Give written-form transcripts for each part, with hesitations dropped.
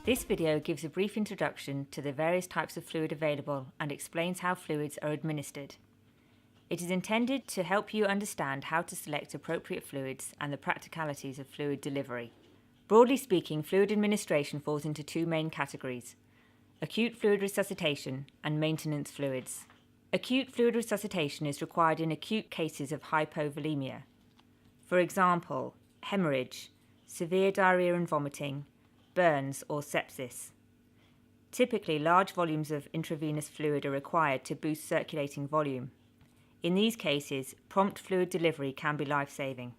This video gives a brief introduction to the various types of fluid available and explains how fluids are administered. It is intended to help you understand how to select appropriate fluids and the practicalities of fluid delivery. Broadly speaking, fluid administration falls into two main categories: acute fluid resuscitation and maintenance fluids. Acute fluid resuscitation is required in acute cases of hypovolemia. For example, hemorrhage, severe diarrhea and vomiting, burns or sepsis. Typically, large volumes of intravenous fluid are required to boost circulating volume. In these cases, prompt fluid delivery can be life-saving.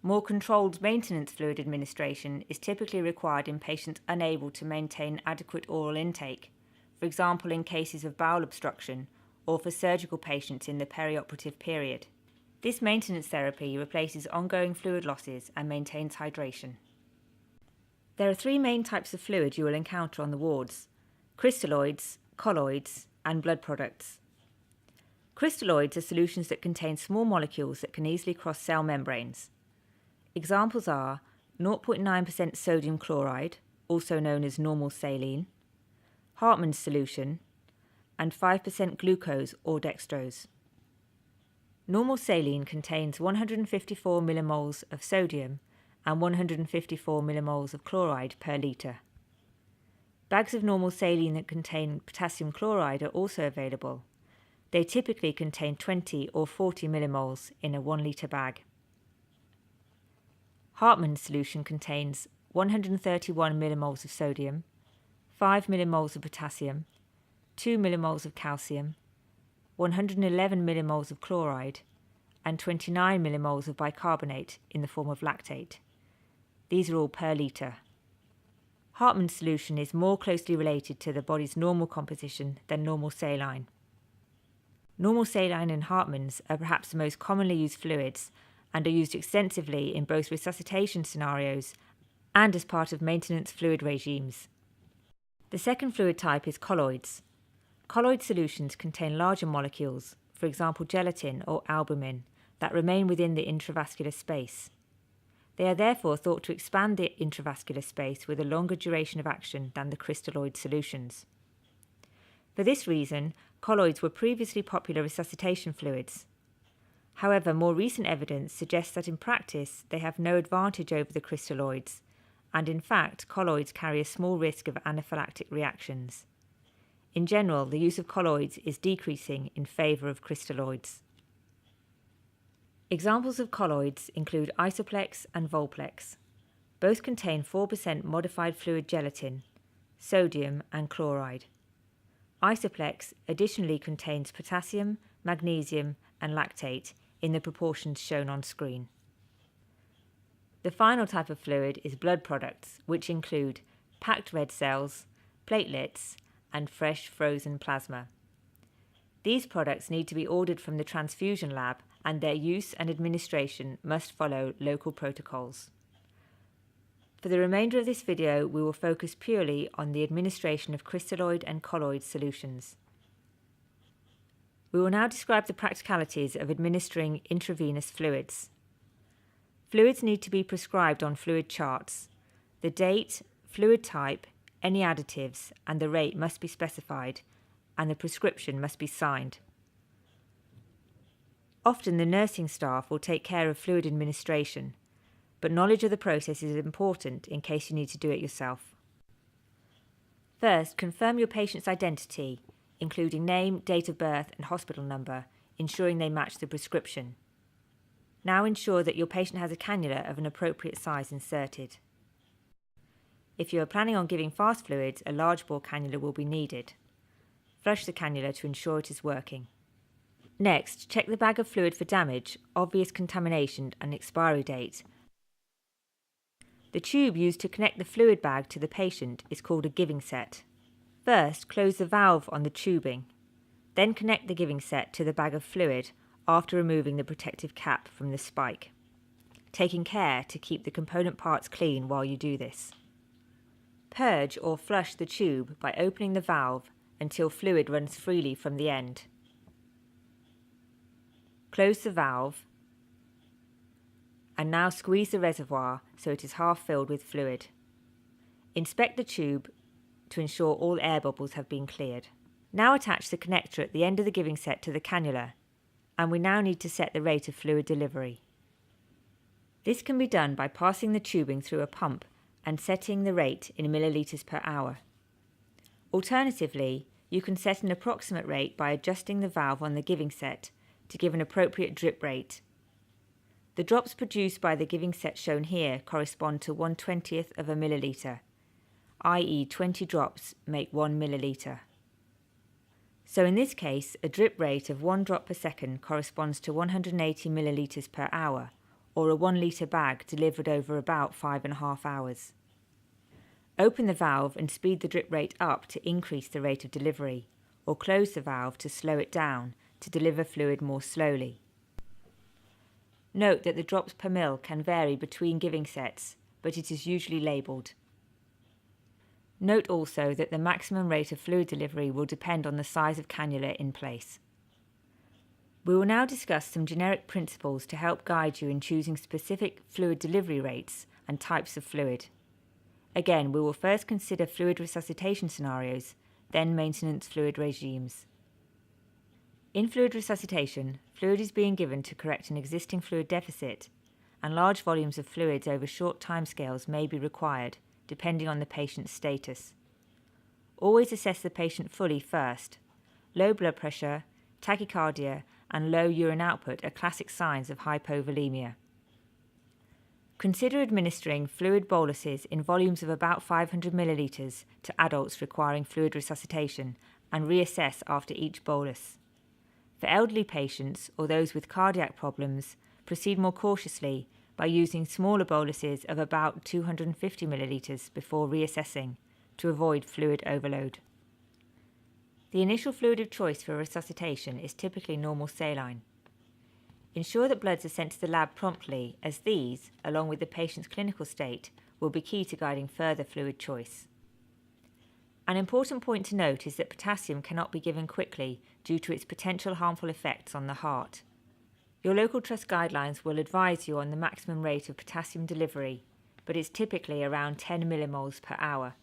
More controlled maintenance fluid administration is typically required in patients unable to maintain adequate oral intake, for example in cases of bowel obstruction or for surgical patients in the perioperative period. This maintenance therapy replaces ongoing fluid losses and maintains hydration. There are three main types of fluid you will encounter on the wards: crystalloids, colloids, and blood products. Crystalloids are solutions that contain small molecules that can easily cross cell membranes. Examples are 0.9% sodium chloride, also known as normal saline, Hartmann's solution, and 5% glucose or dextrose. Normal saline contains 154 millimoles of sodium and 154 millimoles of chloride per litre. Bags of normal saline that contain potassium chloride are also available. They typically contain 20 or 40 millimoles in a 1 litre bag. Hartmann's solution contains 131 millimoles of sodium, 5 millimoles of potassium, 2 millimoles of calcium, 111 millimoles of chloride, and 29 millimoles of bicarbonate in the form of lactate. These are all per litre. Hartmann's solution is more closely related to the body's normal composition than normal saline. Normal saline and Hartmann's are perhaps the most commonly used fluids and are used extensively in both resuscitation scenarios and as part of maintenance fluid regimes. The second fluid type is colloids. Colloid solutions contain larger molecules, for example gelatin or albumin, that remain within the intravascular space. They are therefore thought to expand the intravascular space with a longer duration of action than the crystalloid solutions. For this reason, colloids were previously popular resuscitation fluids. However, more recent evidence suggests that in practice they have no advantage over the crystalloids, and in fact colloids carry a small risk of anaphylactic reactions. In general, the use of colloids is decreasing in favour of crystalloids. Examples of colloids include Isoplex and Volplex. Both contain 4% modified fluid gelatin, sodium and chloride. Isoplex additionally contains potassium, magnesium and lactate in the proportions shown on screen. The final type of fluid is blood products, which include packed red cells, platelets, and fresh frozen plasma. These products need to be ordered from the transfusion lab, and their use and administration must follow local protocols. For the remainder of this video, we will focus purely on the administration of crystalloid and colloid solutions. We will now describe the practicalities of administering intravenous fluids. Fluids need to be prescribed on fluid charts. The date, fluid type, any additives, and the rate must be specified, and the prescription must be signed. Often the nursing staff will take care of fluid administration, but knowledge of the process is important in case you need to do it yourself. First, confirm your patient's identity, including name, date of birth, and hospital number, ensuring they match the prescription. Now ensure that your patient has a cannula of an appropriate size inserted. If you are planning on giving fast fluids, a large bore cannula will be needed. Flush the cannula to ensure it is working. Next, check the bag of fluid for damage, obvious contamination and expiry date. The tube used to connect the fluid bag to the patient is called a giving set. First, close the valve on the tubing. Then connect the giving set to the bag of fluid after removing the protective cap from the spike, taking care to keep the component parts clean while you do this. Purge or flush the tube by opening the valve until fluid runs freely from the end. Close the valve and now squeeze the reservoir so it is half filled with fluid. Inspect the tube to ensure all air bubbles have been cleared. Now attach the connector at the end of the giving set to the cannula, and we now need to set the rate of fluid delivery. This can be done by passing the tubing through a pump and setting the rate in millilitres per hour. Alternatively, you can set an approximate rate by adjusting the valve on the giving set to give an appropriate drip rate. The drops produced by the giving set shown here correspond to 1/20th of a millilitre, i.e. 20 drops make 1 millilitre. So in this case, a drip rate of 1 drop per second corresponds to 180 millilitres per hour, or a 1 litre bag delivered over about 5.5 hours. Open the valve and speed the drip rate up to increase the rate of delivery, or close the valve to slow it down to deliver fluid more slowly. Note that the drops per mil can vary between giving sets, but it is usually labelled. Note also that the maximum rate of fluid delivery will depend on the size of cannula in place. We will now discuss some generic principles to help guide you in choosing specific fluid delivery rates and types of fluid. Again, we will first consider fluid resuscitation scenarios, then maintenance fluid regimes. In fluid resuscitation, fluid is being given to correct an existing fluid deficit, and large volumes of fluids over short timescales may be required, depending on the patient's status. Always assess the patient fully first. Low blood pressure, tachycardia, and low urine output are classic signs of hypovolemia. Consider administering fluid boluses in volumes of about 500 millilitres to adults requiring fluid resuscitation and reassess after each bolus. For elderly patients or those with cardiac problems, proceed more cautiously by using smaller boluses of about 250 millilitres before reassessing to avoid fluid overload. The initial fluid of choice for resuscitation is typically normal saline. Ensure that bloods are sent to the lab promptly, as these, along with the patient's clinical state, will be key to guiding further fluid choice. An important point to note is that potassium cannot be given quickly due to its potential harmful effects on the heart. Your local trust guidelines will advise you on the maximum rate of potassium delivery, but it's typically around 10 millimoles per hour.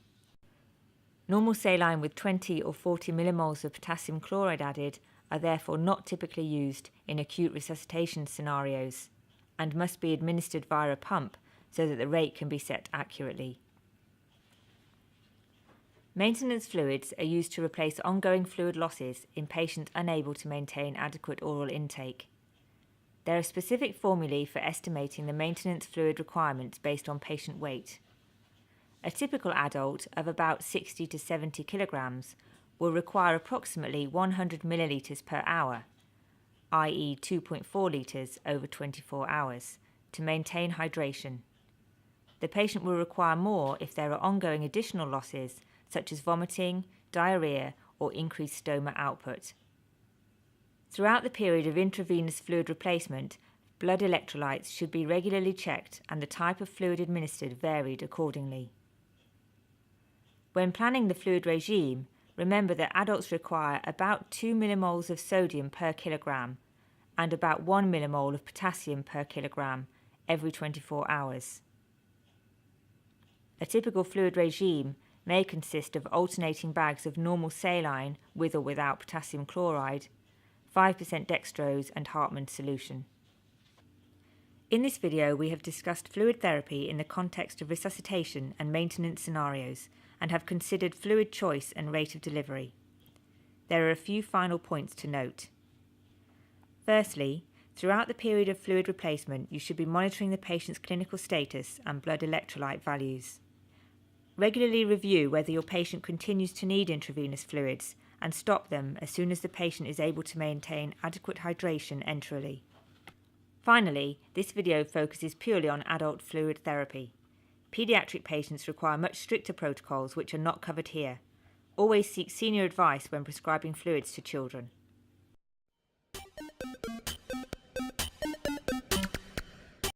Normal saline with 20 or 40 millimoles of potassium chloride added are therefore not typically used in acute resuscitation scenarios and must be administered via a pump so that the rate can be set accurately. Maintenance fluids are used to replace ongoing fluid losses in patients unable to maintain adequate oral intake. There are specific formulae for estimating the maintenance fluid requirements based on patient weight. A typical adult of about 60 to 70 kilograms will require approximately 100 millilitres per hour, i.e. 2.4 litres over 24 hours, to maintain hydration. The patient will require more if there are ongoing additional losses such as vomiting, diarrhea, or increased stoma output. Throughout the period of intravenous fluid replacement, blood electrolytes should be regularly checked and the type of fluid administered varied accordingly. When planning the fluid regime, remember that adults require about 2 millimoles of sodium per kilogram and about 1 millimole of potassium per kilogram every 24 hours. A typical fluid regime may consist of alternating bags of normal saline with or without potassium chloride, 5% dextrose and Hartmann solution. In this video, we have discussed fluid therapy in the context of resuscitation and maintenance scenarios and have considered fluid choice and rate of delivery. There are a few final points to note. Firstly, throughout the period of fluid replacement, you should be monitoring the patient's clinical status and blood electrolyte values. Regularly review whether your patient continues to need intravenous fluids and stop them as soon as the patient is able to maintain adequate hydration enterally. Finally, this video focuses purely on adult fluid therapy. Pediatric patients require much stricter protocols which are not covered here. Always seek senior advice when prescribing fluids to children.